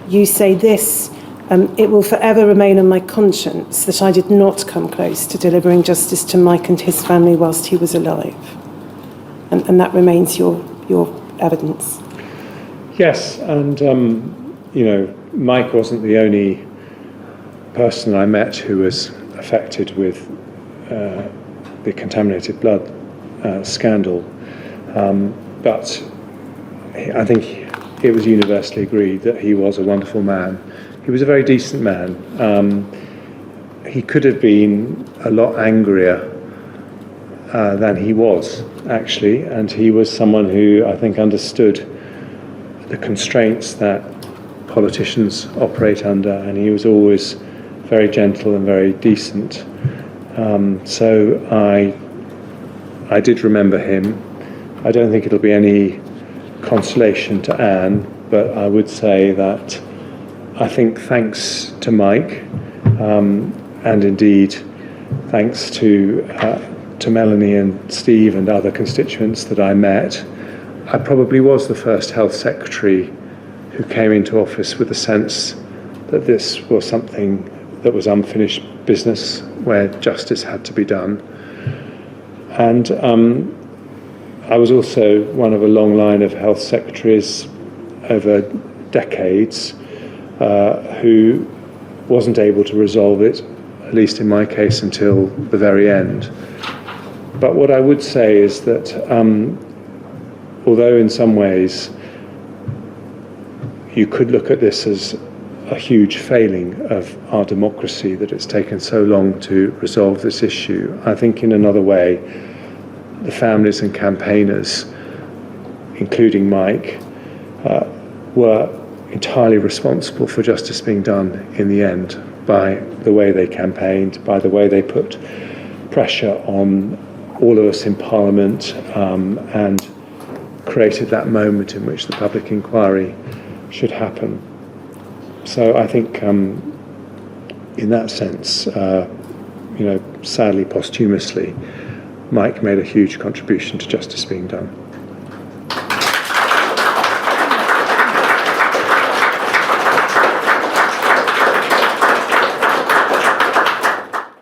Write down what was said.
you say this, it will forever remain on my conscience that I did not come close to delivering justice to Mike and his family whilst he was alive. And that remains your evidence. Yes, and Mike wasn't the only person I met who was affected with the contaminated blood scandal, but I think it was universally agreed that he was a wonderful man. He was a very decent man. He could have been a lot angrier than he was, actually, and he was someone who I think understood the constraints that politicians operate under, and he was always very gentle and very decent. So I did remember him. I don't think it'll be any consolation to Anne, but I would say that I think thanks to Mike, and indeed thanks to Melanie and Steve and other constituents that I met, I probably was the first health secretary who came into office with a sense that this was something that was unfinished business where justice had to be done. And I was also one of a long line of health secretaries over decades who wasn't able to resolve it, at least in my case, until the very end. But what I would say is that although in some ways you could look at this as a huge failing of our democracy that it's taken so long to resolve this issue, I think in another way the families and campaigners, including Mike, were entirely responsible for justice being done in the end by the way they campaigned, by the way they put pressure on all of us in Parliament, and created that moment in which the public inquiry should happen. So I think in that sense, sadly posthumously, Mike made a huge contribution to justice being done.